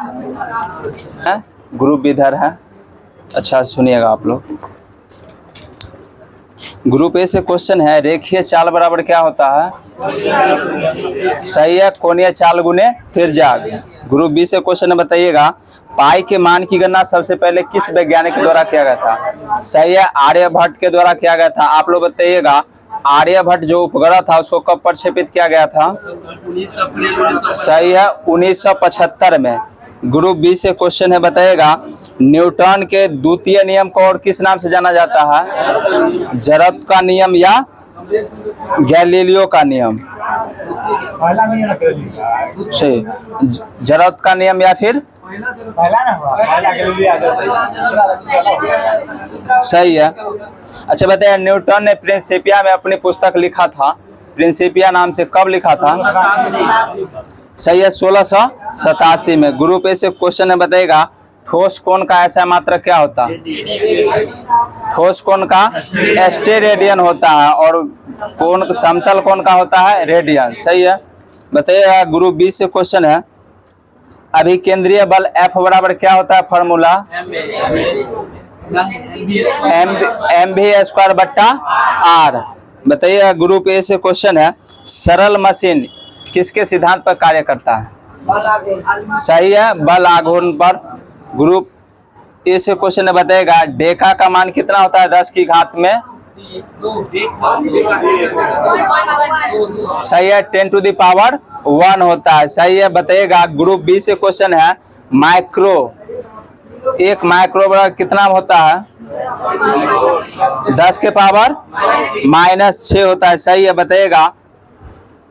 है, ग्रुप इधर है। अच्छा सुनिएगा आप लोग, ग्रुप ए से क्वेश्चन है रेखीय चाल बराबर क्या होता है? सही है, कोणीय चाल गुने तिर्यक। ग्रुप बी से क्वेश्चन है, बताइएगा पाई के मान की गणना सबसे पहले किस वैज्ञानिक के द्वारा किया गया था? सही है, आर्यभट्ट के द्वारा किया गया था। आप लोग बताइएगा आर्यभट्ट जो उपग्रह था उसको कब प्रक्षेपित किया गया था? सही है, 1975 में। ग्रुप बी से क्वेश्चन है, बताइएगा न्यूटन के द्वितीय नियम को और किस नाम से जाना जाता है? जड़त्व का नियम या गैलीलियो का नियम? सही, जड़त्व का नियम या फिर सही है। अच्छा बताइए, न्यूटन ने प्रिंसिपिया में अपनी पुस्तक लिखा था, प्रिंसिपिया नाम से, कब लिखा था? सही है, 1687 में। ग्रुप ए से क्वेश्चन है, बताइएगा ठोस कोण का ऐसा मात्रक क्या होता है? ठोस कोण का स्टेरेडियन होता है और कोण समतल कोण का होता है रेडियन। सही है, बताइएगा ग्रुप बी से क्वेश्चन है, अभिकेंद्रीय बल F बराबर क्या होता है? फॉर्मूला mv² बट्टा r। बताइएगा ग्रुप ए से क्वेश्चन है, सरल मशीन किसके सिद्धांत पर कार्य करता है? सही है, बल आघूर्ण पर। ग्रुप ए से क्वेश्चन है, बताइएगा डेका का मान कितना होता है 10 की घात में? सही है, 10⁻1 होता है। सही है, बताइएगा ग्रुप बी से क्वेश्चन है, माइक्रो, एक माइक्रो बराबर कितना होता है? 10 के पावर -6 होता है। सही है, बताइएगा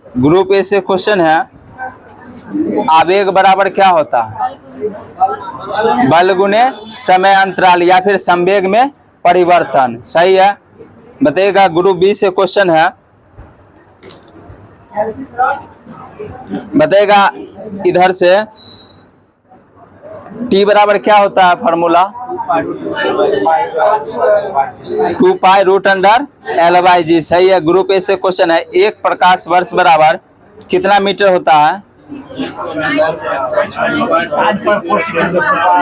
ग्रुप ए से क्वेश्चन है, आवेग बराबर क्या होता है? बल गुने समय अंतराल या फिर संवेग में परिवर्तन। सही है, बताइएगा ग्रुप बी से क्वेश्चन है, बताइएगा इधर से टी बराबर क्या होता है? Formula 2π√L/g। सही है, ग्रुप ए से क्वेश्चन है, एक प्रकाश वर्ष बराबर कितना मीटर होता है?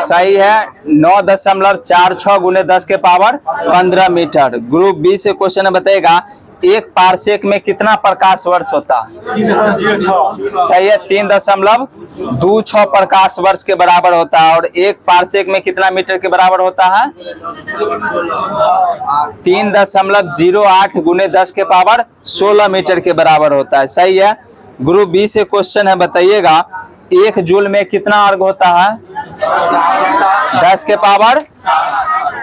सही है, 9.46 गुने 10 के पावर 15 मीटर। ग्रुप बी से क्वेश्चन है, बताइएगा एक पारसेक में कितना प्रकाश वर्ष होता है? सही है, 3.26 प्रकाश वर्ष के बराबर होता है। और एक पारसेक में कितना मीटर के बराबर होता है? 3.08 गुने 10 के पावर 16 मीटर के बराबर होता है। सही है, ग्रुप बी से क्वेश्चन है, बताइएगा 1 जूल में कितना अर्घ होता है? 10 के पावर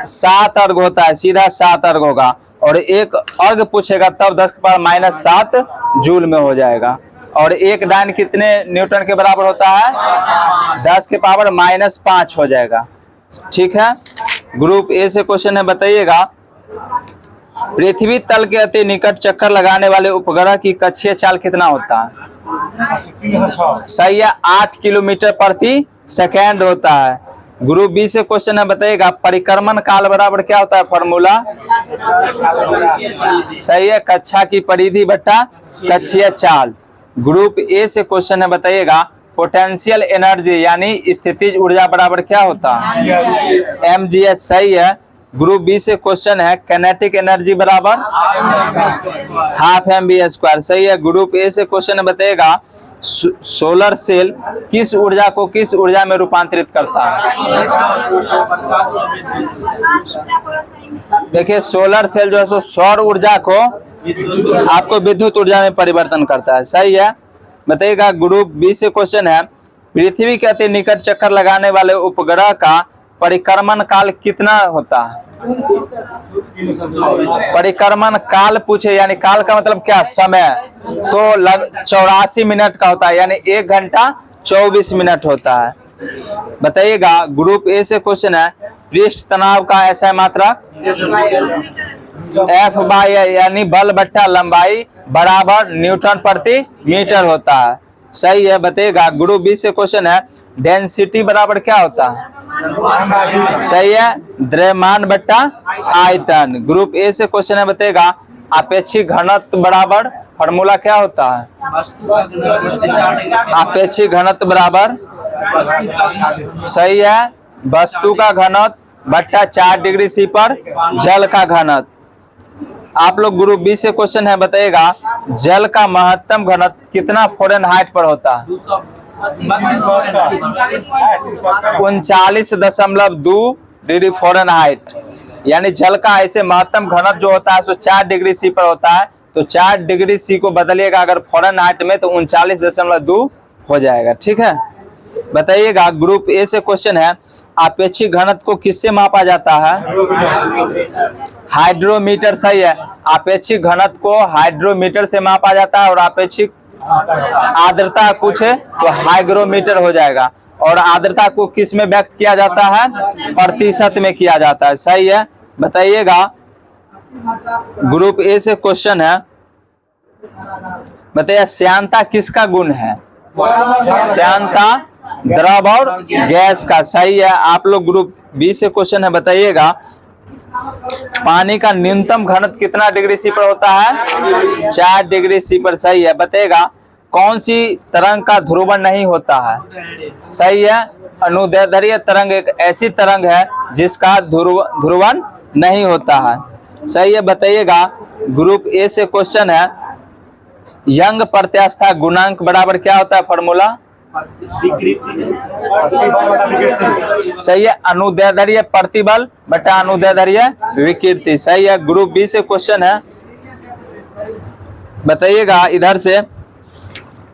7 अर्घ होता है, सीधा 7 अर्घ होगा। और एक अर्घ पूछेगा तब 10 के पावर -7 जूल में हो जाएगा। और एक डायन कितने न्यूटन के बराबर होता है? 10 के पावर -5 हो जाएगा। ठीक है, ग्रुप ए से क्वेश्चन है, बताइएगा पृथ्वी तल के अति निकट चक्कर लगाने वाले उपग्रह की कक्षीय चाल कितना होता है? सही है, 8 किलोमीटर प्रति सेकेंड होता है। ग्रुप बी से क्वेश्चन है, बताइएगा परिक्रमण काल बराबर क्या होता है? फॉर्मूला सही है, कक्षा की परिधि बट्टा कक्षीय चाल। ग्रुप ए से क्वेश्चन है, बताइएगा पोटेंशियल एनर्जी यानी स्थितिज ऊर्जा बराबर क्या होता है? mgh। सही है, ग्रुप बी से क्वेश्चन है, कैनेटिक एनर्जी बराबर ½ mv²। सही है, ग्रुप ए से क्वेश्चन है, बताइएगा सोलर सेल किस ऊर्जा को किस ऊर्जा में रूपांतरित करता है? देखिए सोलर सेल जो है सो सौर ऊर्जा को आपको विद्युत ऊर्जा में परिवर्तन करता है। सही है, बताइएगा ग्रुप बी से क्वेश्चन है, पृथ्वी के अति निकट चक्कर लगाने वाले उपग्रह का परिक्रमण काल कितना होता है? परिक्रमण काल पूछे, यानी काल का मतलब क्या? समय। तो 84 मिनट का होता है, यानी 1 घंटा 24 मिनट होता है। बताइएगा ग्रुप ए से क्वेश्चन है, पृष्ठ तनाव का ऐसा मात्रा F/A यानी बल बट्टा लंबाई बराबर न्यूटन प्रति मीटर होता है। सही है, बताइएगा ग्रुप बी से क्वेश्चन है, डेंसिटी बराबर क्या होता है? सही है, द्रव्यमान बट्टा आयतन। ग्रुप ए से क्वेश्चन है, बताइएगा अपेक्षित घनत्व बराबर फॉर्मूला क्या होता है? आपेक्षिक घनत्व बराबर, सही है, वस्तु का घनत्व बट्टा 4 डिग्री सी पर जल का घनत्व। आप लोग ग्रुप बी से क्वेश्चन है, बताइएगा जल का महत्तम घनत्व कितना फ़ारेनहाइट पर होता है? 39.2 डिग्री फ़ारेनहाइट। यानी जल का ऐसे महत्तम घनत्व जो होता है सो 4 डिग्री सी पर होता है। तो 4 डिग्री सी को बदलिएगा अगर फ़ारेनहाइट में तो 39.2 हो जाएगा। ठीक है, बताइएगा ग्रुप ए से क्वेश्चन है, आपेक्षिक घनत्व को किससे मापा जाता है? हाइड्रोमीटर, सही है। आपेक्षिक घनत्व को हाइड्रोमीटर से मापा जाता है और आपेक्षिक आर्द्रता पूछे तो हाइग्रोमीटर हो जाएगा। और आर्द्रता को किस में व्यक्त किया जाता है? प्रतिशत में किया जाता है, सही है। बताइएगा ग्रुप ए से क्वेश्चन है, बताइए श्यानता किसका गुण है? श्यानता द्रव और गैस का, सही है। आप लोग ग्रुप बी से क्वेश्चन है, बताइएगा पानी का न्यूनतम घनत्व कितना डिग्री सी पर होता है? 4 डिग्री सी पर, सही है। बताइएगा कौन सी तरंग का ध्रुवण नहीं होता है? सही है, अनुदैर्ध्य तरंग एक ऐसी तरंग है जिसका ध्रुवण नहीं होता है, सही है। बताइएगा ग्रुप ए से क्वेश्चन है, यंग प्रत्यास्था गुणांक बराबर क्या होता है? फॉर्मूला, सही है, अनुदैर्ध्य प्रतिबल बटा अनुदैर्ध्य विकृति, सही है। ग्रुप बी से क्वेश्चन है, बताइएगा इधर से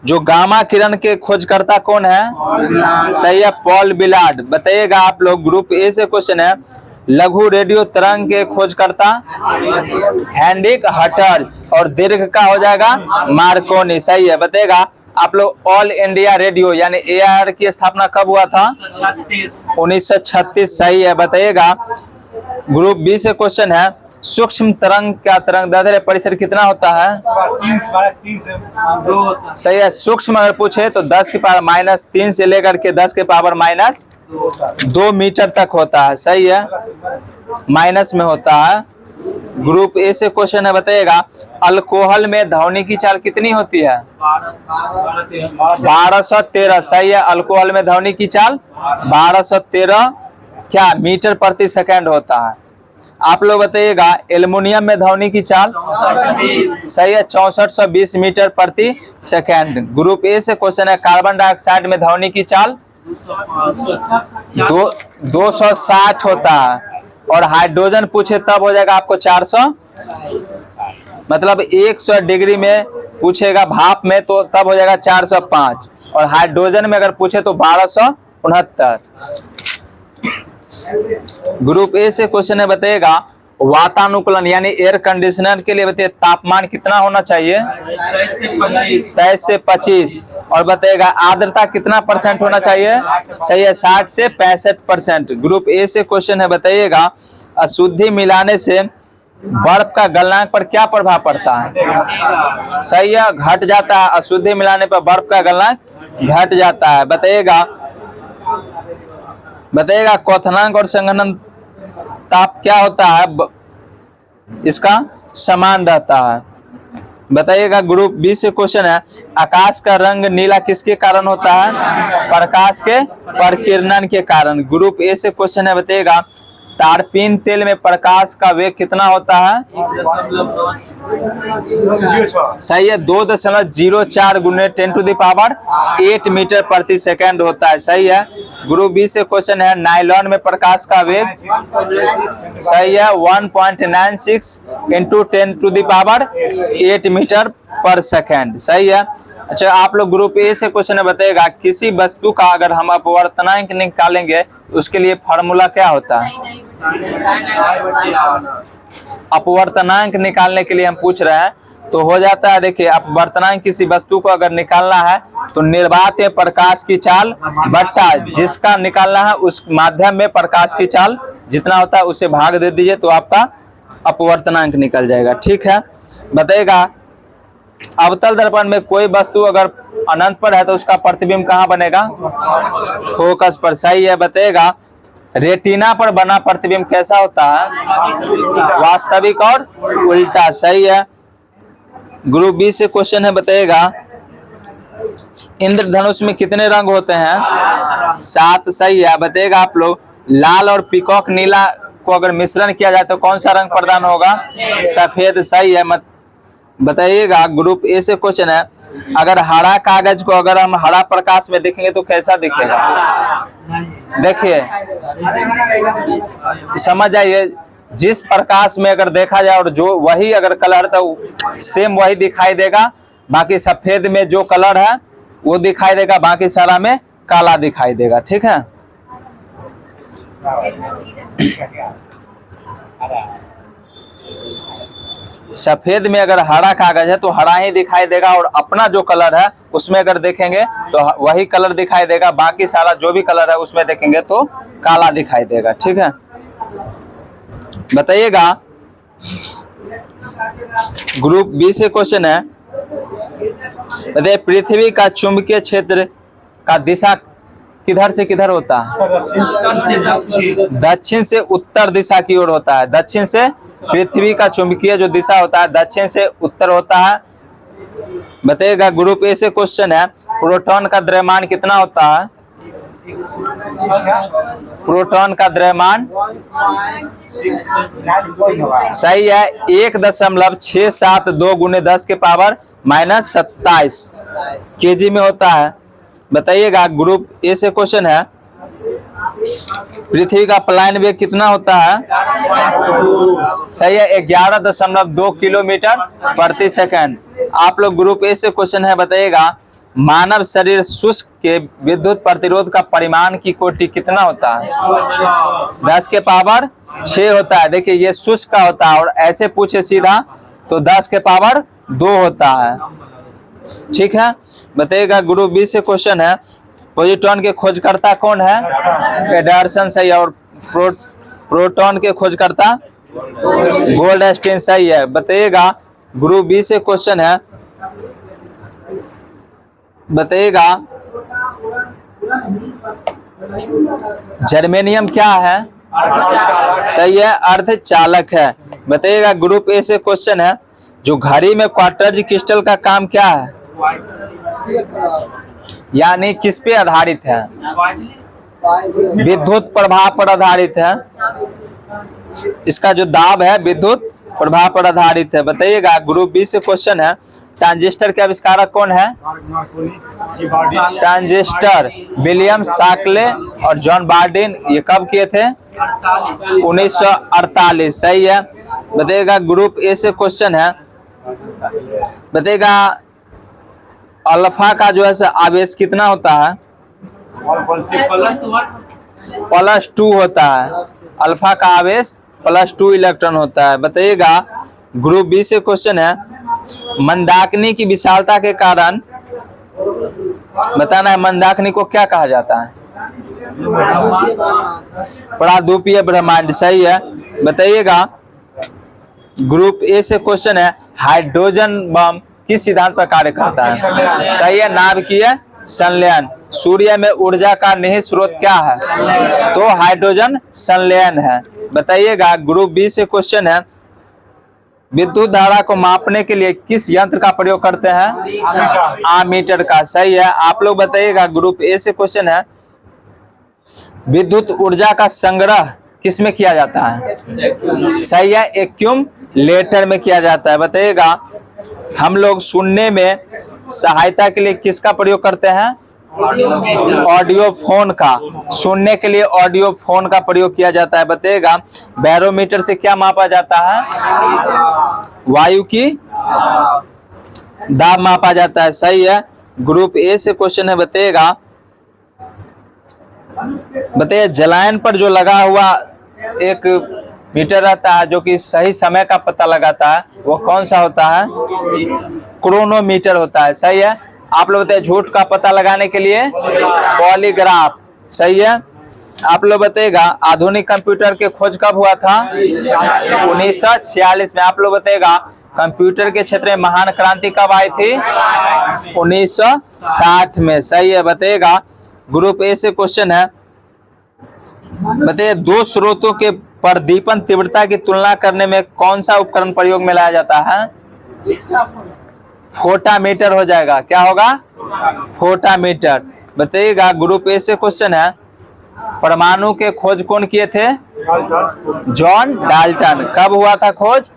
जो गामा किरण के खोजकर्ता कौन है? सही है, पॉल बिलार्ड। बताइएगा आप लोग ग्रुप ए से क्वेश्चन है, लघु रेडियो तरंग के खोजकर्ता हेनरिक हटर और दीर्घ का हो जाएगा मार्कोनी, सही है। बताइएगा आप लोग ऑल इंडिया रेडियो यानी AIR की स्थापना कब हुआ था? 1936, सही है। बताइएगा ग्रुप बी से क्वेश्चन है, सूक्ष्म तरंग का तरंगदैर्ध्य परिसर कितना होता है? 3 सही है। सूक्ष्म अगर पूछे तो 10 की पावर -3 से लेकर के 10 की पावर -2 मीटर तक होता है, सही है, माइनस में होता है। ग्रुप ए से क्वेश्चन है, बताइएगा अल्कोहल में ध्वनि की चाल कितनी होती है? 1213, सही है। अल्कोहल में ध्वनि की चाल 1213 क्या मीटर प्रति सेकंड होता है। आप लोग बताइएगा एल्युमिनियम में ध्वनि की चाल, सही है, 6420 मीटर प्रति सेकंड। ग्रुप ए से क्वेश्चन है, कार्बन डाइऑक्साइड में ध्वनि की चाल 260 होता है और हाइड्रोजन पूछे तब हो जाएगा आपको 400, मतलब 100 डिग्री में पूछेगा भाप में तो तब हो जाएगा 405 और हाइड्रोजन में अगर पूछे तो 1269। ग्रुप ए से क्वेश्चन है, बताइएगा वातानुकूलन यानी एयर कंडीशनर के लिए बताइए तापमान कितना होना चाहिए? 23 से 25। और बताइएगा आर्द्रता कितना % होना चाहिए? सही है, 60 से 65%। ग्रुप ए से क्वेश्चन है, बताइएगा अशुद्धि मिलाने से बर्फ का गलनांक पर क्या प्रभाव पड़ता है? सही है, घट जाता है। अशुद्धि मिलाने पर बर्फ का गलनांक घट जाता है। बताइएगा क्वथनांक और संघनन ताप क्या होता है? इसका समान रहता है। बताइएगा ग्रुप बी से क्वेश्चन है, आकाश का रंग नीला किसके कारण होता है? प्रकाश के प्रकीर्णन के कारण। ग्रुप ए से क्वेश्चन है, बताइएगा तारपीन तेल में प्रकाश का वेग कितना होता है? सही है, 2.04 गुने 10⁸ मीटर प्रति सेकंड होता है, सही है। ग्रुप बी से क्वेश्चन है, नायलॉन में प्रकाश का वेग, सही है, 1.96 × 10⁸ मीटर पर सेकंड, सही है। अच्छा आप लोग ग्रुप ए से क्वेश्चन है, बताइएगा किसी वस्तु का अगर हम अपवर्तनांक निकालेंगे उसके लिए फार्मूला क्या होता है? अपवर्तनांक निकालने के लिए हम पूछ रहे हैं तो हो जाता है, देखिए अपवर्तनांक किसी वस्तु को अगर निकालना है तो निर्वात प्रकाश की चाल बट्टा जिसका निकालना है उस माध्यम में प्रकाश की चाल जितना होता है उसे भाग दे दीजिए तो आपका अपवर्तनांक निकल जाएगा। ठीक है, बताइएगा अवतल दर्पण में कोई वस्तु अगर अनंत पर है तो उसका प्रतिबिंब कहाँ बनेगा? फोकस पर, सही है। बताइएगा रेटिना पर बना प्रतिबिंब कैसा होता है? वास्तविक और उल्टा, सही है। ग्रुप बी से क्वेश्चन है, बताइएगा इंद्रधनुष में कितने रंग होते हैं? 7। सही है। बताइएगा आप लोग, लाल और पीकॉक नीला को अगर मिश्रण किया जाए तो कौन सा रंग प्रदान होगा? सफेद। सही है। बताइएगा ग्रुप ए से क्वेश्चन है, अगर हरा कागज को अगर हम हरा प्रकाश में देखेंगे तो कैसा दिखेगा? देखिए समझ जाइए, जिस प्रकाश में अगर देखा जाए और जो वही अगर कलर तो सेम वही दिखाई देगा, बाकी सफेद में जो कलर है वो दिखाई देगा, बाकी सारा में काला दिखाई देगा। ठीक है। सफेद में अगर हरा कागज है तो हरा ही दिखाई देगा, और अपना जो कलर है उसमें अगर देखेंगे तो वही कलर दिखाई देगा, बाकी सारा जो भी कलर है उसमें देखेंगे तो काला दिखाई देगा। ठीक है। बताइएगा ग्रुप बी से क्वेश्चन है, बताइए पृथ्वी का चुंबकीय क्षेत्र का दिशा किधर से किधर होता है? दक्षिण से उत्तर दिशा की ओर होता है। दक्षिण से पृथ्वी का चुंबकीय जो दिशा होता है दक्षिण से उत्तर होता है। बताइएगा ग्रुप ए से क्वेश्चन है, प्रोटॉन का द्रव्यमान कितना होता है? प्रोटॉन का द्रव्यमान सही है 1.672 × 10⁻⁻27 kg में होता है। बताइएगा ग्रुप ए से क्वेश्चन है, पृथ्वी का पलायन वेग कितना होता है? सही है 11.2 किलोमीटर प्रति सेकंड। आप लोग ग्रुप ए से क्वेश्चन है, बताइएगा मानव शरीर शुष्क के विद्युत प्रतिरोध का परिमाण की कोटि कितना होता है? 10⁻6 होता है। देखिए ये शुष्क का होता है, और ऐसे पूछे सीधा तो 10⁻2 होता है। ठीक है। बताइएगा ग्रुप बी से क्वेश्चन है, प्रोटॉन के खोजकर्ता कौन है? एंडरसन। सही है। और प्रोटॉन के खोजकर्ता गोल्डस्टीन। सही है। बताइएगा ग्रुप बी से क्वेश्चन है, बताइएगा जर्मेनियम क्या है? सही है अर्धचालक है। बताइएगा ग्रुप ए से क्वेश्चन है, जो घड़ी में क्वार्ट्ज क्रिस्टल का काम क्या है? यानी किस पे आधारित है? विद्युत प्रभाव पर आधारित है। इसका जो दाब है विद्युत प्रभाव पर आधारित है। बताइएगा ग्रुप बी से क्वेश्चन है, ट्रांजिस्टर के आविष्कारक कौन है? ट्रांजिस्टर विलियम शाक्ले और जॉन बार्डिन। ये कब किए थे? 1948। सही है। बताइएगा ग्रुप ए से क्वेश्चन है, बताइएगा अल्फा का जो है आवेश कितना होता है? +2 होता है। अल्फा का आवेश +2 इलेक्ट्रॉन होता है। बताइएगा ग्रुप बी से क्वेश्चन है, मंदाकिनी की विशालता के कारण बताना है मंदाकिनी को क्या कहा जाता है? प्रादुपीय ब्रह्मांड। सही है। बताइएगा ग्रुप ए से क्वेश्चन है, हाइड्रोजन बम किस सिद्धांत पर कार्य करता है? सही है नाभिकीय संलयन। सूर्य में ऊर्जा का निहित स्रोत क्या है? तो हाइड्रोजन संलयन है। बताइएगा ग्रुप बी से क्वेश्चन है, विद्युत धारा को मापने के लिए किस यंत्र का प्रयोग करते हैं? आमीटर का। सही है। आप लोग बताइएगा ग्रुप ए से क्वेश्चन है, विद्युत ऊर्जा का संग्रह किस में किया जाता है? सही है एक्यूमुलेटर में किया जाता है। बताइएगा हम लोग सुनने में सहायता के लिए किसका प्रयोग करते हैं? ऑडियो फोन का। सुनने के लिए ऑडियो फोन का प्रयोग किया जाता है। बताइएगा बैरोमीटर से क्या मापा जाता है? वायु की दाब मापा जाता है। सही है। ग्रुप ए से क्वेश्चन है, बताइएगा जलायन पर जो लगा हुआ एक मीटर रहता है जो कि सही समय का पता लगाता है, वो कौन सा होता है? क्रोनोमीटर होता है। सही है। आप लोग बताइए झूठ का पता लगाने के लिए पॉलीग्राफ। सही है। आप लोग बताइएगा आधुनिक कंप्यूटर की खोज कब हुआ था? 1946 में। आप लोग बताइएगा कंप्यूटर के क्षेत्र में महान क्रांति कब आई थी? 1960 में। सही है। बताइएगा ग्रुप ए से क्वेश्चन है, बताइए दो स्रोतों के प्रदीपन तीव्रता की तुलना करने में कौन सा उपकरण प्रयोग में लाया जाता है? फोटामीटर हो जाएगा। क्या होगा? फोटामीटर। बताइएगा ग्रुप ए से क्वेश्चन है, परमाणु के खोज कौन किए थे? John Dalton. कब हुआ था खोज?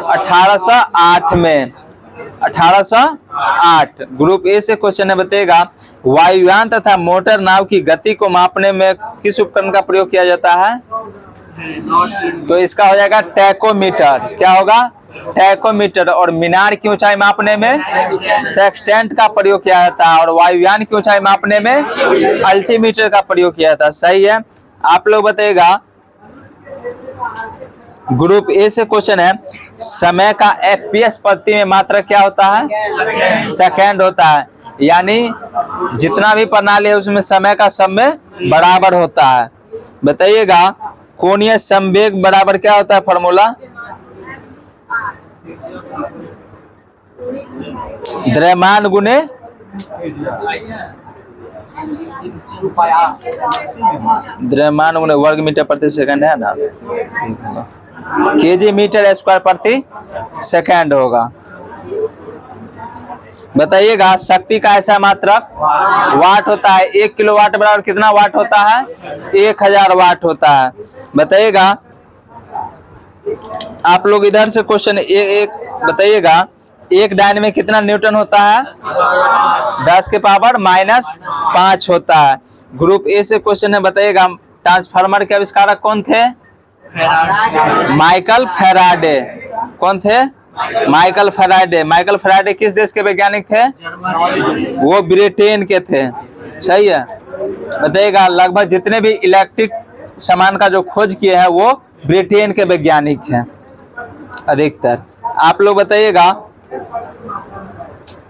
1808 में। 1808। ग्रुप ए से क्वेश्चन है, बताइएगा वायुयान तथा मोटर नाव की गति को मापने में किस उपकरण का प्रयोग किया जाता है? तो इसका हो जाएगा टैकोमीटर। क्या होगा? टैकोमीटर। और मीनार की ऊंचाई मापने में सेक्सटेंट का प्रयोग किया जाता है, और वायुयान की ऊंचाई मापने में अल्टीमीटर का प्रयोग किया जाता है। सही है। आप लोग बताइएगा ग्रुप ए से क्वेश्चन है, समय का FPS प्रति में मात्रक क्या होता है? सेकेंड होता है। यानी जितना भी प्रणाली है उसमें समय का समय बराबर होता है। बताइएगा कोणीय संवेग बराबर क्या होता है? फॉर्मूला द्रव्यमान गुने द्रव्यमान गुने वर्ग मीटर प्रति सेकंड है ना, केजी मीटर स्क्वायर प्रति सेकंड होगा। बताइएगा शक्ति का ऐसा मात्रक वाट होता है। 1 किलोवाट बराबर कितना वाट होता है? 1000 वाट होता है। बताइएगा आप लोग इधर से क्वेश्चन एक बताइएगा, एक डायन में कितना न्यूटन होता है? 10 के पावर -5 होता है। ग्रुप ए से क्वेश्चन है, बताइएगा ट्रांसफार्मर के आविष्कारक कौन थे? Michael Faraday. कौन थे? Michael Faraday. माइकल फैराडे किस देश के वैज्ञानिक थे? वो ब्रिटेन के थे। सही है। बताइएगा लगभग जितने भी इलेक्ट्रिक सामान का जो खोज किए हैं वो ब्रिटेन के वैज्ञानिक हैं अधिकतर। आप लोग बताइएगा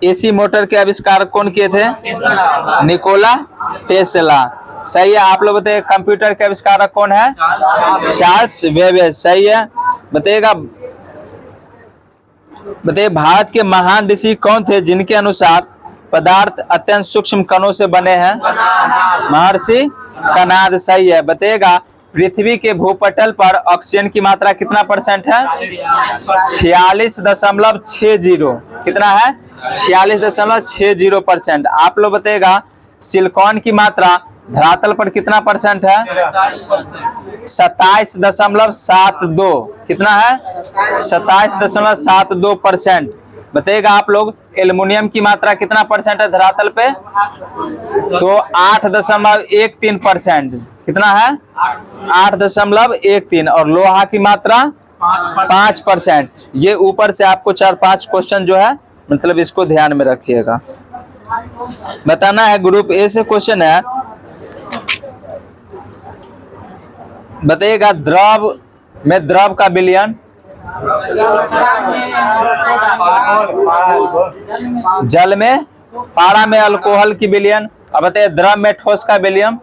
एसी मोटर के आविष्कार कौन किए थे? Nikola Tesla. सही है। आप लोग बताइए कंप्यूटर के आविष्कारक कौन है? Charles Babbage. सही है। बताइएगा भारत के महान ऋषि कौन थे जिनके अनुसार पदार्थ अत्यंत सूक्ष्म कणों से बने हैं? महर्षि कणाद। सही है। बताइएगा पृथ्वी के भूपटल पर ऑक्सीजन की मात्रा कितना % है? 46.60। कितना है? 46.60%। आप लोग बताइएगा सिलिकॉन की मात्रा धरातल पर कितना % है? 27.72। कितना है? 27.72%। बताइएगा आप लोग एल्युमिनियम की मात्रा कितना % है धरातल पे? तो 8.13%। कितना है? 8.13। और लोहा की मात्रा 5%। ये ऊपर से आपको 4-5 क्वेश्चन जो है मतलब इसको ध्यान में रखिएगा। बताना है ग्रुप ए से क्वेश्चन है, बताइएगा द्रव में द्रव का विलयन, जल में पारा में अल्कोहल की विलयन। अब बताइए द्रव में ठोस का विलयन,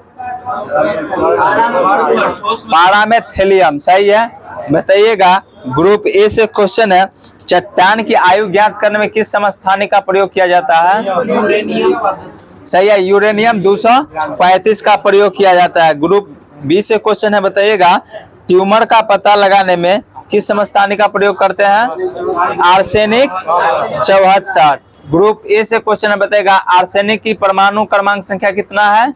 पारा में थेलियम। सही है। बताइएगा ग्रुप ए से क्वेश्चन है, चट्टान की आयु ज्ञात करने में किस समस्थानिक का प्रयोग किया जाता है? सही है। यूरेनियम 235 का प्रयोग किया जाता है। ग्रुप बी से क्वेश्चन है, बताइएगा ट्यूमर का पता लगाने में किस समस्थानिक का प्रयोग करते हैं? आर्सेनिक 74। ग्रुप ए से क्वेश्चन है, बताइएगा आर्सेनिक की परमाणु क्रमांक संख्या कितना है?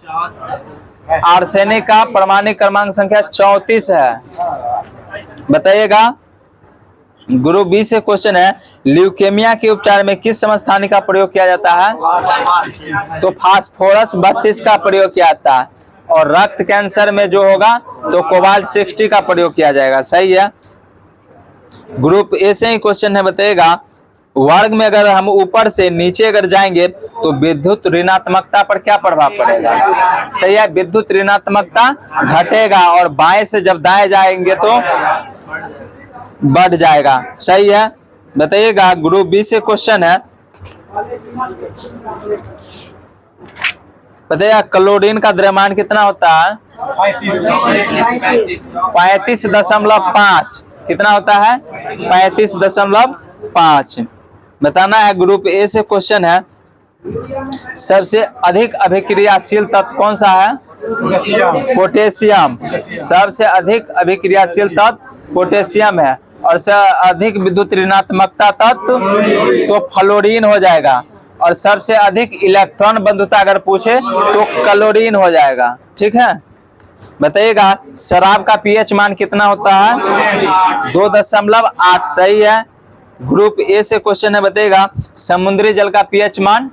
आर्सेनिक का परमाणु क्रमांक संख्या 34 है। बताइएगा ग्रुप बी से क्वेश्चन है, ल्यूकेमिया के उपचार में किस समस्थानिक का प्रयोग किया जाता है? तो फास्फोरस 32 का प्रयोग किया जाता है। और रक्त कैंसर में जो होगा तो कोबाल्ट 60 का प्रयोग किया जाएगा। सही है। ग्रुप ए से ही क्वेश्चन है, बताइएगा वर्ग में अगर हम ऊपर से नीचे अगर जाएंगे तो विद्युत ऋणात्मकता पर क्या प्रभाव पड़ेगा? सही है। विद्युत ऋणात्मकता घटेगा और बाएं से जब दाएं जाएंगे तो बढ़ जाएगा। सही है। बताइएगा ग्रुप बी से क्वेश्चन है, बताइएगा क्लोरीन का द्रव्यमान कितना होता है? 35.5। कितना होता है? 35.5। बताना है ग्रुप ए से क्वेश्चन है, सबसे अधिक अभिक्रियाशील तत्व कौन सा है? पोटेशियम। सबसे अधिक अभिक्रियाशील तत्व पोटेशियम है। और से अधिक विद्युत ऋणात्मकता तत्व तो फ्लोरीन हो जाएगा, और सबसे अधिक इलेक्ट्रॉन बंधुता अगर पूछे तो क्लोरीन हो जाएगा। ठीक है, बताइएगा शराब का पीएच मान कितना होता है? 2.8। सही है। ग्रुप ए से क्वेश्चन है, बताइएगा समुद्री जल का पीएच मान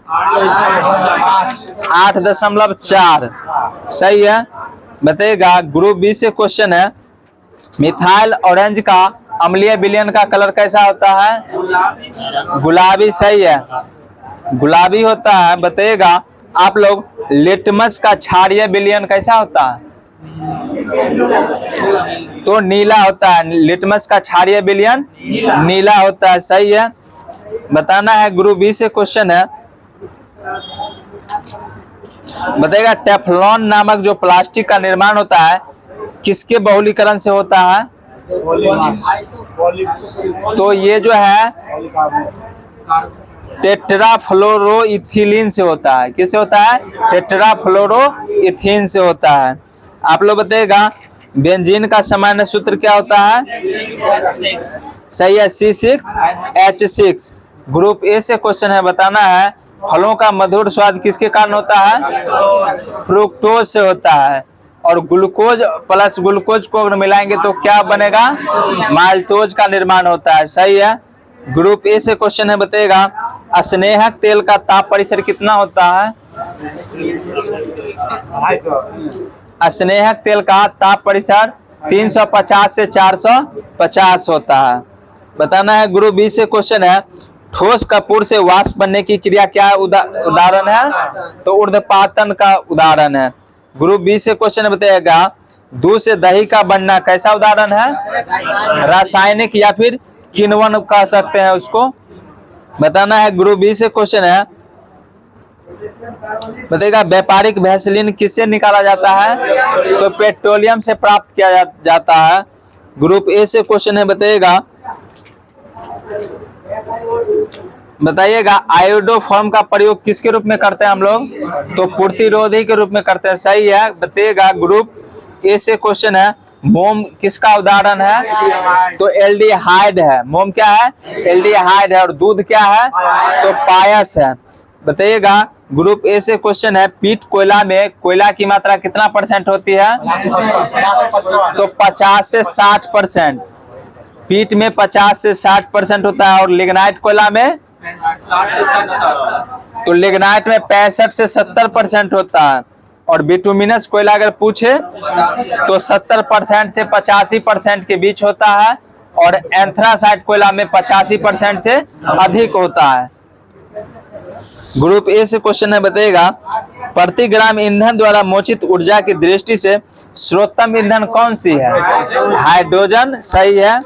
8.4। सही है। बताइएगा ग्रुप बी से क्वेश्चन है, मिथाइल ऑरेंज का अम्लीय विलयन का कलर कैसा होता है? गुलाबी। सही है, गुलाबी होता है। बताइएगा आप लोग लिटमस का क्षारीय विलयन कैसा होता है? तो नीला होता है। लिटमस का क्षारीय विलयन नीला होता है। सही है। बताना है ग्रुप बी से क्वेश्चन है, बताइएगा टेफ्लॉन नामक जो प्लास्टिक का निर्माण होता है किसके बहुलीकरण से होता है? तो ये जो है टेट्राफ्लोरोइथिलीन से होता है। किससे होता है? टेट्राफ्लोरोइथीन से होता है। आप लोग बताइएगा बेंजीन का सामान्य सूत्र क्या होता है? सही है, C6H6। ग्रुप ए से क्वेश्चन है, बताना है फलों का मधुर स्वाद किसके कारण होता है? फ्रुक्टोज से होता है। और ग्लूकोज प्लस ग्लूकोज को अगर मिलाएंगे तो क्या बनेगा? माल्टोज का निर्माण होता है। सही है। ग्रुप ए से क्वेश्चन है, बताइएगा स्नेहक तेल का ताप परिसर कितना होता है? स्नेहक तेल का ताप परिसर 350 से 450 होता है। बताना है ग्रुप बी से क्वेश्चन है, ठोस कपूर से वाष्प बनने की क्रिया क्या उदाहरण है? तो ऊर्ध्वपातन का उदाहरण है। ग्रुप बी से क्वेश्चन है, बताइएगा दूध से दही का बनना कैसा उदाहरण है? रासायनिक या फिर किण्वन कह सकते हैं उसको। बताना है ग्रुप बी से क्वेश्चन है, बताइएगा व्यापारिक वैसलीन किससे निकाला जाता है? तो पेट्रोलियम से प्राप्त किया जाता है। ग्रुप ए से क्वेश्चन है, बताइएगा आयोडोफॉर्म का प्रयोग किसके रूप में करते हैं हम लोग? तो प्रतिरोधी के रूप में करते हैं। सही है। बताइएगा ग्रुप ए से क्वेश्चन है, मोम किसका उदाहरण है? तो एल्डिहाइड है। मोम क्या है? एल्डिहाइड है। और दूध क्या है? तो पायस है। बताइएगा ग्रुप ए से क्वेश्चन है, पीट कोयला में कोयला की मात्रा कितना % होती है? तो 50 से 60%। पीट में 50 से 60% होता है। और लिग्नाइट कोयला में तो लिग्नाइट में 65 से 70% होता है। और बिटुमिनस कोयला अगर पूछे तो 70% से 85% के बीच होता है। और एंथ्रासाइट कोयला में 85% से अधिक होता है। ग्रुप ए से क्वेश्चन है, बताइएगा प्रति ग्राम ईंधन द्वारा मोचित ऊर्जा की दृष्टि से सर्वोत्तम ईंधन कौन सी है? हाइड्रोजन। सही है।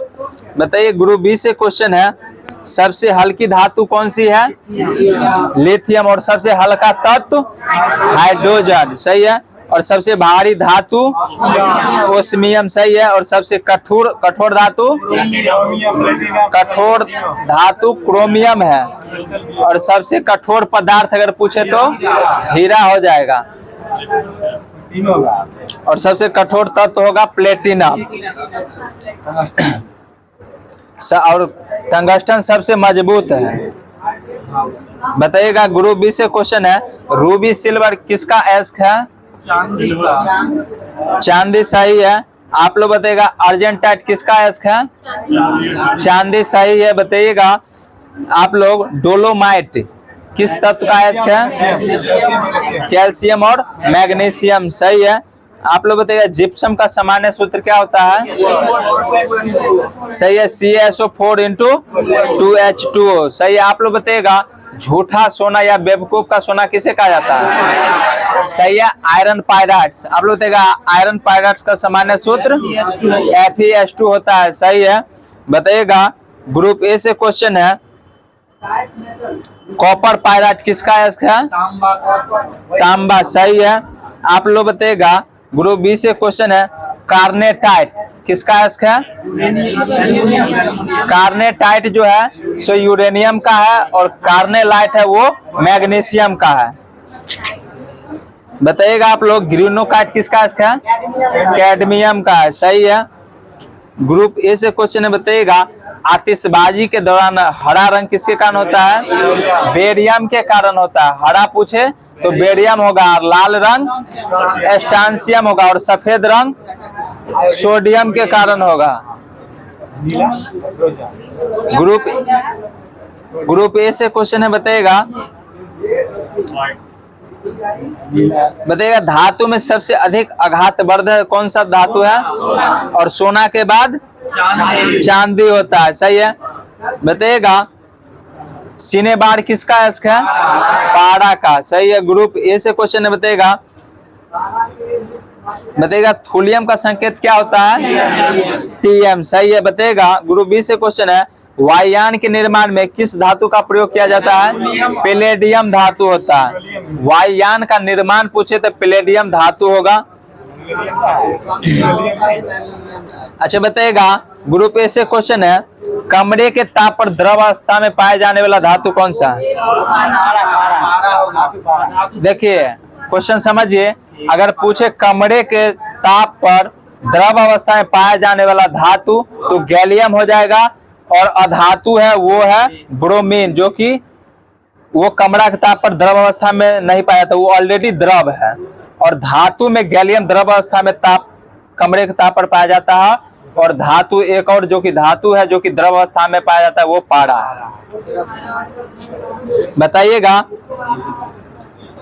बताइए ग्रुप बी से क्वेश्चन है, सबसे हल्की धातु कौन सी है? लिथियम। और सबसे हल्का तत्व हाइड्रोजन। सही है। और सबसे भारी धातु ओस्मियम। सही है। और सबसे कठोर धातु क्रोमियम है। और सबसे कठोर पदार्थ अगर पूछे तो हीरा हो जाएगा। और सबसे कठोर तत्व होगा प्लेटिनम। और टंगस्टन सबसे मजबूत है। बताइएगा ग्रुप बी से क्वेश्चन है, रूबी सिल्वर किसका एस्क है? चांदी। सही है। आप लोग बताइएगा अर्जेंटाइट किसका एस्क है? चांदी। सही है। बताइएगा आप लोग डोलोमाइट किस तत्व का एस्क है? कैल्शियम और मैग्नीशियम। सही है। आप लोग बताइएगा जिप्सम का सामान्य सूत्र क्या होता है? सही है, CaSO4 × 2H2O। सही है। आप लोग बताइएगा झूठा सोना या बेवकूफ का सोना किसे कहा जाता है? सही है, आयरन पायराइड्स। आप लोग बताइएगा आयरन पायराइड्स का सामान्य सूत्र FeS2 होता है। सही है। बताइएगा ग्रुप ए से क्वेश्चन है, कॉपर पायराइड किसका एस्क है? तांबा। सही है। आप लोग बताइएगा ग्रुप बी से क्वेश्चन है, कार्नेटाइट किसका एस्क है? कार्नेटाइट जो है सो यूरेनियम का है। और कार्नेलाइट है वो मैग्नीशियम का है। बताइएगा आप लोग ग्रीनोकाइट किसका एस्क है? कैडमियम का है। सही है। ग्रुप ए से क्वेश्चन है, बताइएगा आतिशबाजी के दौरान हरा रंग किसके कारण होता है? बेरियम के कारण होता है। हरा पूछे तो बेरियम होगा, और लाल रंग स्ट्रांसियम होगा, और सफेद रंग सोडियम के कारण होगा। ग्रुप ए से क्वेश्चन है, बताइएगा धातु में सबसे अधिक आघातवर्धक कौन सा धातु है? और सोना के बाद चांदी होता है, सही है। बताइएगा सीने बार किसका है? पारा का, सही है। ग्रुप ए से क्वेश्चन है, बताइएगा थूलियम का संकेत क्या होता है? टीएम, सही है। बताइएगा ग्रुप बी से क्वेश्चन है, वायुयान के निर्माण में किस धातु का प्रयोग किया जाता है? पैलेडियम धातु होता है। वायुयान का निर्माण पूछे तो पैलेडियम धातु होगा। अच्छा बताइएगा ग्रुप ए से क्वेश्चन है, कमरे के ताप पर द्रव अवस्था में पाए जाने वाला धातु कौन सा है? देखिए क्वेश्चन समझिए, अगर पूछे कमरे के ताप पर द्रव अवस्था में पाया जाने वाला धातु तो गैलियम हो जाएगा, और अधातु है वो है ब्रोमीन, जो कि वो कमरा के ताप पर द्रव अवस्था में नहीं पाया था, वो ऑलरेडी द्रव है। और धातु में गैलियम द्रव अवस्था में कमरे के ताप पर पाया जाता है, और धातु एक और जो कि धातु है जो कि द्रव अवस्था में पाया जाता है वो पारा है। बताइएगा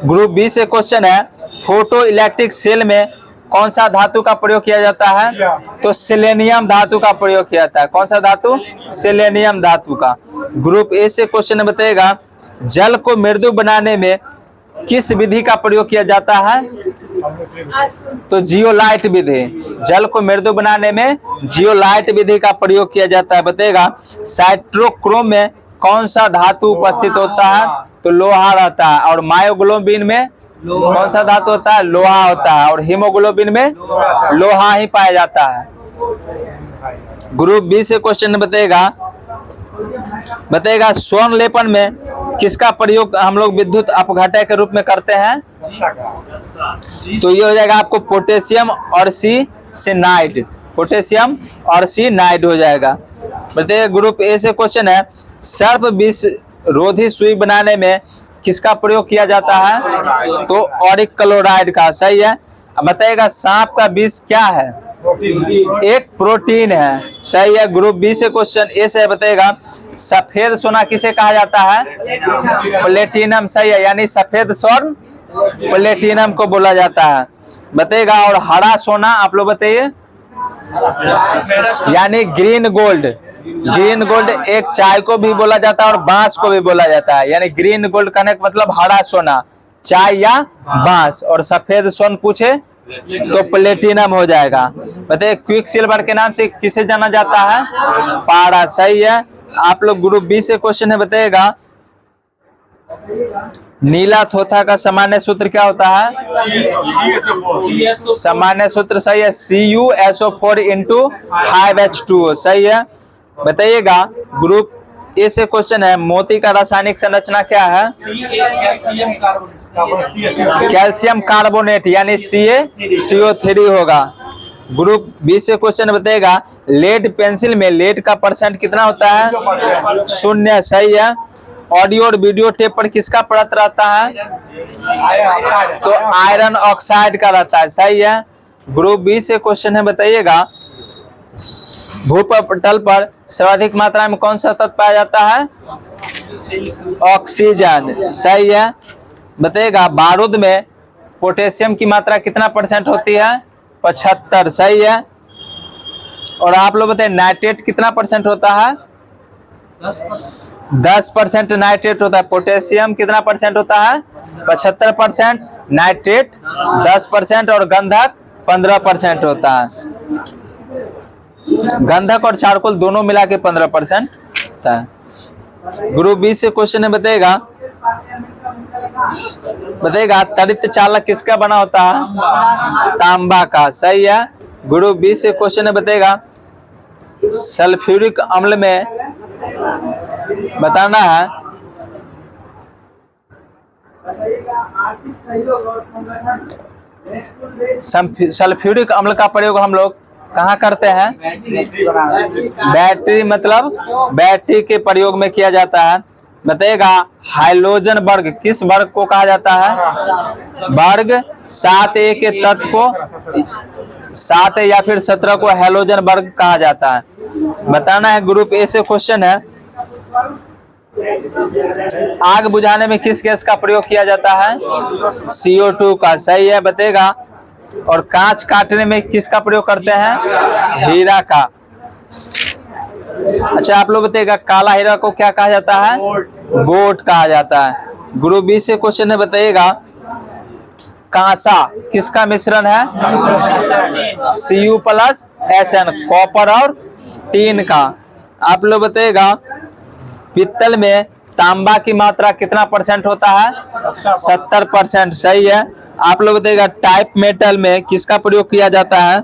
ग्रुप बी से क्वेश्चन है, फोटो इलेक्ट्रिक सेल में कौन सा धातु का प्रयोग किया जाता है? तो सेलेनियम धातु का प्रयोग किया जाता है। कौन सा धातु? सेलेनियम धातु का। ग्रुप ए से क्वेश्चन बताइएगा, जल को मृदु बनाने में किस विधि का प्रयोग किया जाता है? तो जियोलाइट विधि। जल को मृदु बनाने में जियोलाइट विधि का प्रयोग किया जाता है। बताइएगा साइट्रोक्रोम में कौन सा धातु उपस्थित होता है? तो लोहा रहता है। और मायोग्लोबिन में कौन सा धातु होता है? लोहा होता है। और हीमोग्लोबिन में लोहा ही पाया जाता है। ग्रुप बी से क्वेश्चन बताइएगा स्वर्ण लेपन में किसका प्रयोग हम लोग विद्युत अपघटय के रूप में करते हैं? तो ये हो जाएगा आपको पोटेशियम और सिनाइड, पोटेशियम और सिनाइड हो जाएगा। बताइए ग्रुप ए से क्वेश्चन है, सर्प विष रोधी सुई बनाने में किसका प्रयोग किया जाता है? तो ऑरिक क्लोराइड का, सही है। बताइएगा सांप का विष क्या है? एक प्रोटीन है, सही है। ग्रुप बी से क्वेश्चन ए से बताइएगा सफेद सोना किसे कहा जाता है? प्लेटिनम, सही है। यानी सफेद स्वर्ण प्लेटिनम को बोला जाता है। बताइएगा और हरा सोना आप लोग बताइए, यानी ग्रीन गोल्ड। ग्रीन गोल्ड एक चाय को भी बोला जाता है और बांस को भी बोला जाता है। यानी ग्रीन गोल्ड कहने का मतलब हरा सोना, चाय या बांस। और सफेद स्वर्ण पूछे तो प्लेटिनम हो जाएगा। बताइए क्विक सिल्वर के नाम से किसे जाना जाता है? पारा, सही है। आप लोग ग्रुप बी से क्वेश्चन है, बताइएगा नीला थोथा का सामान्य सूत्र क्या होता है? सामान्य सूत्र, सही है, CuSO4 × 5H2O, सही है। बताइएगा ग्रुप ए से क्वेश्चन है, मोती का रासायनिक संरचना क्या है? कैल्शियम कार्बोनेट, यानी CaCO3 होगा। ग्रुप बी से क्वेश्चन बताइएगा लेड पेंसिल में लेड का परसेंट कितना होता है? 0, सही है। ऑडियो और वीडियो टेप पर किसका परत रहता है? तो आयरन ऑक्साइड का रहता है, सही है। ग्रुप बी से क्वेश्चन है, बताइएगा भूपटल पर सर्वाधिक मात्रा में कौन सा तत्व पाया जाता है? ऑक्सीजन, सही है। बताइएगा बारूद में पोटेशियम की मात्रा कितना % होती है? 75, सही है। और आप लोग बताइए नाइट्रेट कितना % होता है? 10% नाइट्रेट होता है। पोटेशियम कितना % होता है? 75%, नाइट्रेट 10% और गंधक 15% होता है। गंधक और चारकोल दोनों मिला के 15% होता है। ग्रुप बी से क्वेश्चन है, बताइएगा त्वरित चालक किसका बना होता है? तांबा का, सही है। ग्रुप बी से क्वेश्चन है, बताइएगा सल्फ्यूरिक अम्ल में बताना है सल्फ्यूरिक अम्ल का प्रयोग हम लोग कहाँ करते हैं? बैटरी, मतलब बैटरी के प्रयोग में किया जाता है। बताइएगा हाइड्रोजन वर्ग किस वर्ग को कहा जाता है? वर्ग 7a के तत्व को 7 या फिर 17 को हैलोजन वर्ग कहा जाता है। बताना है। ग्रुप ए से क्वेश्चन है, आग बुझाने में किस गैस का प्रयोग किया जाता है? CO2 का। सही है, बताइएगा। और कांच काटने में किसका प्रयोग करते हैं? हीरा का। अच्छा, आप लोग बताइएगा काला हीरा को क्या कहा जाता है? गोल्ड कहा जाता है। ग्रुप बी से क्वेश्चन है, बताइएगा कांसा किसका मिश्रण है? Cu+Sn, कॉपर और टीन का। आप लोग बताइएगा पित्तल में तांबा की मात्रा कितना % होता है? 70%। सही है। आप लोग बताइएगा टाइप मेटल में किसका प्रयोग किया जाता है?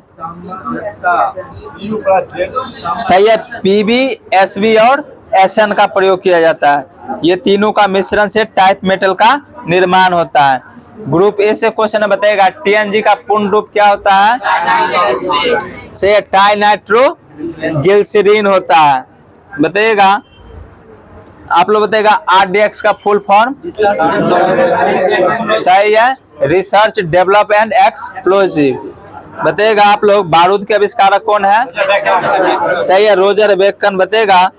सही है, Pb, Sb और Sn का प्रयोग किया जाता है। ये तीनों का मिश्रण से टाइप मेटल का निर्माण होता है। ग्रुप ए से क्वेश्चन बताइएगा TNG का पूर्ण रूप क्या होता है? से टाई नाइट्रो ग्लिसरीन होता है। बताइएगा आप लोग बताइएगा RDX का फुल फॉर्म? सही है, रिसर्च डेवलप एंड एक्सप्लोजिव। बताइएगा आप लोग बारूद के आविष्कारक कौन है? सही है, रोजर बेकन। बताइएगा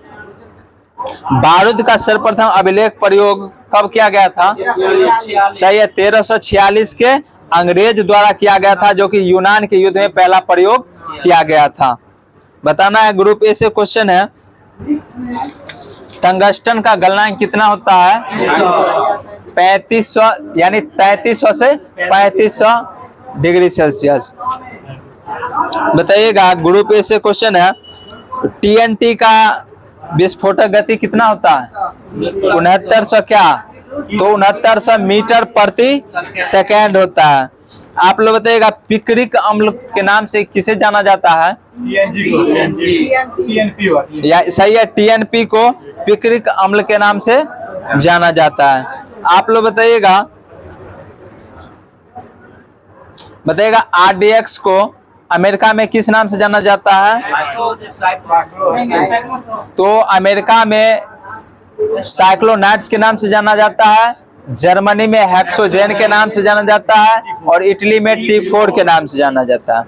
बारूद का सर्वप्रथम अभिलेख प्रयोग कब किया गया था? सही है, 1346 के अंग्रेज द्वारा किया गया था, जो कि यूनान के युद्ध में पहला प्रयोग किया गया था। बताना है। ग्रुप ए से क्वेश्चन है, टंगस्टन का गलनांक कितना होता है? 3500, यानी 3300 से 3500 डिग्री सेल्सियस। बताइएगा ग्रुप ए से क्वेश्चन है, TNT का विस्फोटक गति कितना होता है? 6900 क्या? तो 6900 मीटर प्रति सेकेंड होता है। आप लोग बताइएगा पिक्रिक अम्ल के नाम से किसे जाना जाता है? सही है, TNP को पिक्रिक अम्ल के नाम से जाना जाता है। आप लोग बताइएगा RDX को अमेरिका में किस नाम से जाना जाता है? तो अमेरिका में साइक्लोनाइट्स के नाम से जाना जाता है, जर्मनी में हेक्सोजेन के नाम से जाना जाता है, और इटली में T4 के नाम से जाना जाता है।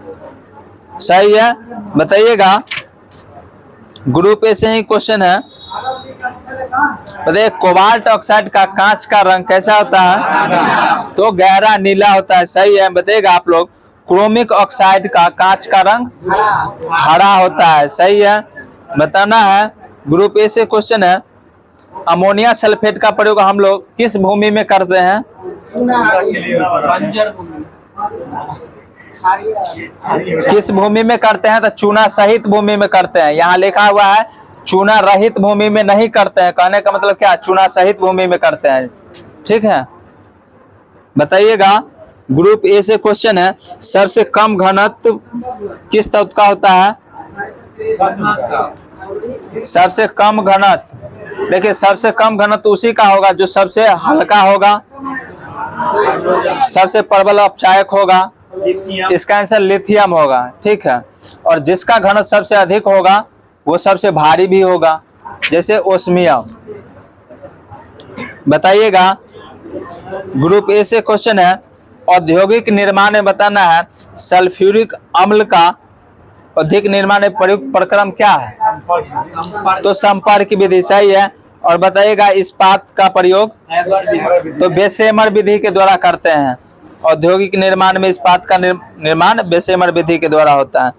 सही है, बताइएगा ग्रुप ए से ही क्वेश्चन है, बताइए कोबाल्ट ऑक्साइड का कांच का रंग कैसा होता है? तो गहरा नीला होता है। सही है, बताइएगा आप लोग क्रोमिक ऑक्साइड का कांच का रंग हरा होता है। सही है, बताना है। ग्रुप ए से क्वेश्चन है, अमोनिया सल्फेट का प्रयोग हम लोग किस भूमि में करते हैं? किस भूमि में करते हैं? तो चूना सहित भूमि में करते हैं। यहाँ लिखा हुआ है चूना रहित भूमि में नहीं करते हैं, कहने का मतलब क्या? चूना सहित भूमि में करते हैं। ठीक है, बताइएगा ग्रुप ए से क्वेश्चन है, सबसे कम घनत्व किस तत्व का होता है? सबसे कम घनत्व, देखिए सबसे कम घनत्व उसी का होगा जो सबसे हल्का होगा, सबसे प्रबल अपचायक होगा। इसका आंसर लिथियम होगा। ठीक है, और जिसका घनत्व सबसे अधिक होगा वो सबसे भारी भी होगा, जैसे ओस्मियम। बताइएगा ग्रुप ए से क्वेश्चन है, औद्योगिक निर्माण में बताना है सल्फ्यूरिक अम्ल का अधिक निर्माण में प्रयुक्त प्रक्रम क्या है? तो संपर्क विधि। सही है, और बताइएगा इस्पात का प्रयोग? तो बेसेमर विधि के द्वारा करते हैं। औद्योगिक निर्माण में इस्पात का निर्माण बेसेमर विधि के द्वारा होता है।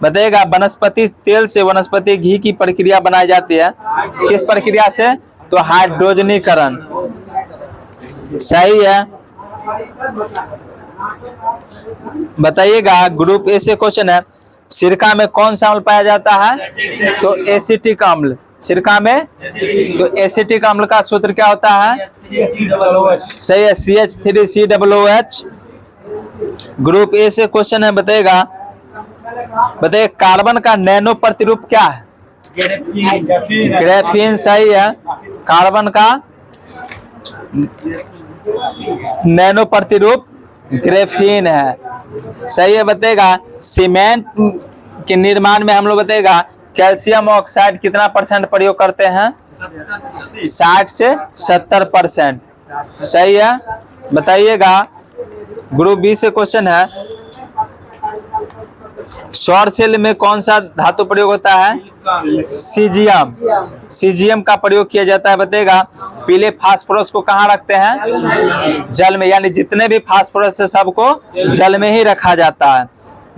बताइएगा वनस्पति तेल से वनस्पति घी की प्रक्रिया बनाई जाती है, किस प्रक्रिया से? तो हाइड्रोजनीकरण। सही है, बताइएगा ग्रुप ए से क्वेश्चन है, सिरका में कौन सा अम्ल पाया जाता है? तो एसिटिक अम्ल। सिरका में तो एसिटिक अम्ल का सूत्र क्या होता है? सही है, CH3COOH। ग्रुप ए से क्वेश्चन है, बताइएगा कार्बन का नैनो प्रतिरूप क्या है? ग्रेफीन। सही है, कार्बन का नैनो प्रतिरूप ग्रेफीन है। सही है, बताइएगा सीमेंट के निर्माण में हम लोग बताएगा कैल्शियम ऑक्साइड कितना % प्रयोग करते हैं? 60 से 70%। सही है, बताइएगा। ग्रुप बी से क्वेश्चन है, सौर सेल में कौन सा धातु प्रयोग होता है? सीजियम। सीजियम का प्रयोग किया जाता है, बताएगा। पीले फास्फोरस को कहाँ रखते हैं? जल में, यानी जितने भी फास्फोरस है सबको जल में ही रखा जाता है,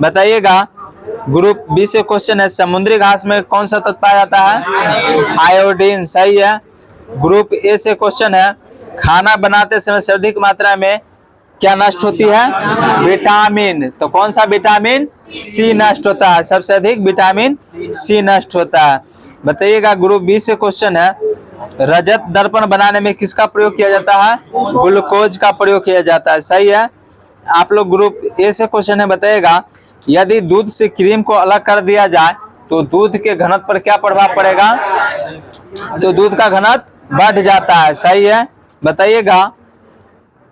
बताइएगा। ग्रुप बी से क्वेश्चन है, समुद्री घास में कौन सा तत्व पाया जाता है? आयोडीन। सही है। ग्रुप ए से क्वेश्चन है, खाना बनाते समय से अधिक मात्रा में क्या नष्ट होती है? विटामिन। तो कौन सा विटामिन? सी नष्ट होता है, सबसे अधिक विटामिन सी नष्ट होता है, बताइएगा। ग्रुप बी से क्वेश्चन है, रजत दर्पण बनाने में किसका प्रयोग किया जाता है? ग्लूकोज का प्रयोग किया जाता है। सही है। आप लोग ग्रुप ए से क्वेश्चन है, बताइएगा। यदि दूध से क्रीम को अलग कर दिया जाए तो दूध के घनत्व पर क्या प्रभाव पड़ेगा? तो दूध का घनत्व बढ़ जाता है। सही है, बताइएगा।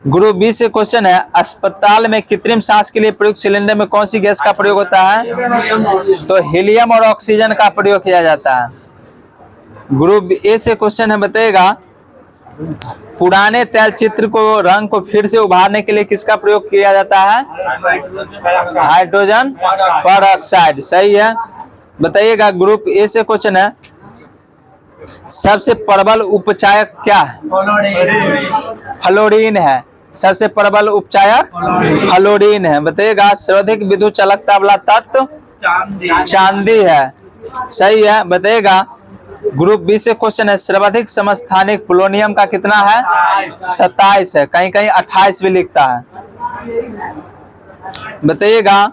ग्रुप बी से क्वेश्चन है, अस्पताल में कृत्रिम सांस के लिए प्रयुक्त सिलेंडर में कौन सी गैस का प्रयोग होता है? तो हीलियम और ऑक्सीजन का प्रयोग किया जाता है। ग्रुप ए से क्वेश्चन है, बताइएगा। पुराने तैल चित्र को रंग को फिर से उभारने के लिए किसका प्रयोग किया जाता है? Hydrogen peroxide. सही है, बताइएगा। ग्रुप ए से क्वेश्चन है, सबसे प्रबल उपचायक क्या है? फ्लोरीन है। सबसे प्रबल उपचायक फ्लोरीन है, बताइएगा। सर्वाधिक विद्युत चालकता वाला तत्व चांदी है। सही है, बताइएगा। ग्रुप बी से क्वेश्चन है, सर्वाधिक समस्थानिक पोलोनियम का कितना है? 27 है, कहीं कहीं 28 भी लिखता है, बताइएगा।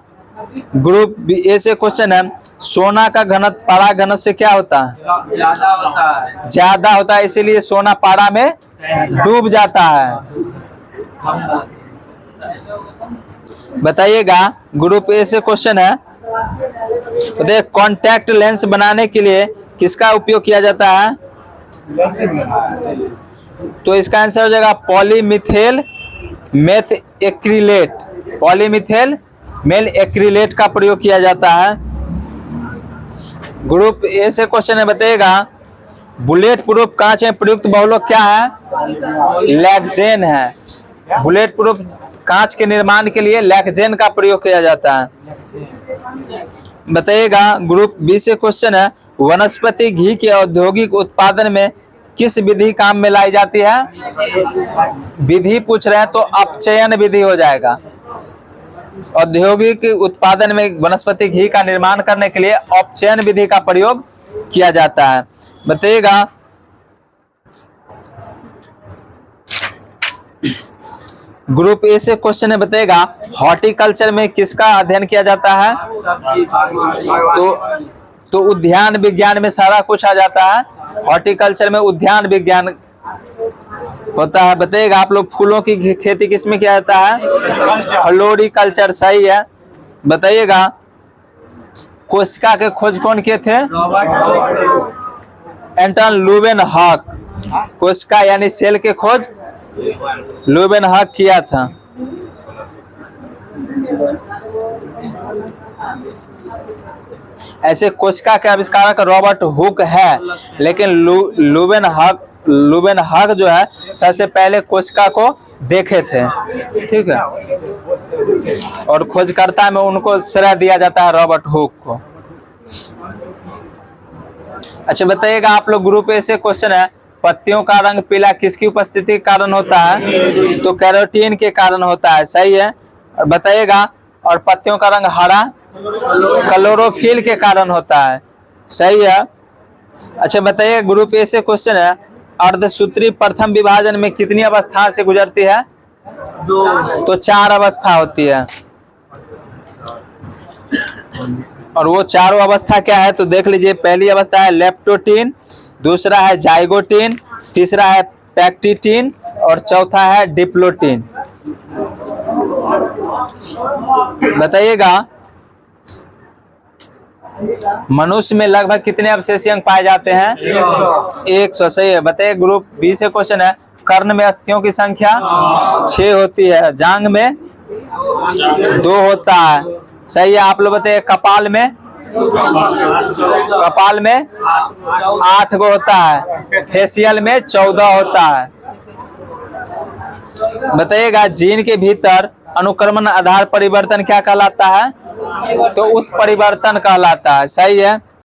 ग्रुप बी ए से क्वेश्चन है, सोना का घनत्व पारा घनत्व से क्या होता है? ज्यादा होता है, इसीलिए सोना पारा में डूब जाता है, बताइएगा। ग्रुप ए से क्वेश्चन है, बताइए कॉन्टैक्ट लेंस बनाने के लिए किसका उपयोग किया जाता है? तो इसका आंसर हो जाएगा पॉलीमिथेल मेथ एक्रिलेट। पॉलीमिथेल मेल एक्रिलेट का प्रयोग किया जाता है। ग्रुप ए से क्वेश्चन है, बताइएगा। बुलेट प्रूफ कांच में प्रयुक्त बहुलक क्या है? लैक्जेन है। बुलेट प्रूफ कांच के निर्माण के लिए लैक्जेन का प्रयोग किया जाता है, बताइएगा। ग्रुप बी से क्वेश्चन है, वनस्पति घी के औद्योगिक उत्पादन में किस विधि काम में लाई जाती है? विधि पूछ रहे हैं तो अपचयन विधि हो जाएगा। औद्योगिक उत्पादन में वनस्पति घी का निर्माण करने के लिए अपचयन विधि का प्रयोग किया जाता है, बताइएगा। ग्रुप ए से क्वेश्चन है, बताइएगा। हॉर्टिकल्चर में किसका अध्ययन किया जाता है? तो उद्यान विज्ञान में सारा कुछ आ जाता है। हॉर्टिकल्चर में उद्यान विज्ञान होता है, बताइएगा। आप लोग फूलों की खेती किस में किया जाता है? फ्लोरिकल्चर। सही है, बताइएगा। कोशिका के खोज कौन किए थे? एंटन लुवेनहॉक। कोशिका यानी सेल के खोज लुवेनहॉक किया था। ऐसे कोशिका के आविष्कारक रॉबर्ट हुक है, लेकिन लुवेनहॉक जो है सबसे पहले कोशिका को देखे थे, ठीक है। और खोजकर्ता में उनको श्रेय दिया जाता है, रॉबर्ट हुक को। अच्छा, बताइएगा। आप लोग ग्रुप ए से क्वेश्चन है, पत्तियों का रंग पीला किसकी उपस्थिति के कारण होता है? तो कैरोटीन के कारण होता है। सही है, और बताइएगा। और पत्तियों का रंग हरा क्लोरोफिल के कारण होता है। सही है। अच्छा, बताइए। ग्रुप ए से क्वेश्चन है, अर्धसूत्री प्रथम विभाजन में कितनी अवस्था से गुजरती है? तो 4 अवस्था होती है। और वो चारों अवस्था क्या है तो देख लीजिए। पहली अवस्था है लेप्टोटीन, दूसरा है जाइगोटीन, तीसरा है पैक्टिटीन और चौथा है डिप्लोटीन, बताइएगा। मनुष्य में लगभग कितने अवशेषीय अंग पाए जाते हैं? 100। सही है, बताइए। ग्रुप बी से क्वेश्चन है, कर्ण में अस्थियों की संख्या 6 होती है, जांग में 2 होता है। सही है। आप लोग बताइए, कपाल में कपाल में 8 गो होता है, फेशियल में 14 होता है। बताइएगा जीन के भीतर अनुक्रमण आधार परिवर्तन क्या कहलाता है? तो उत्परिवर्तन कहलाता है। सही है।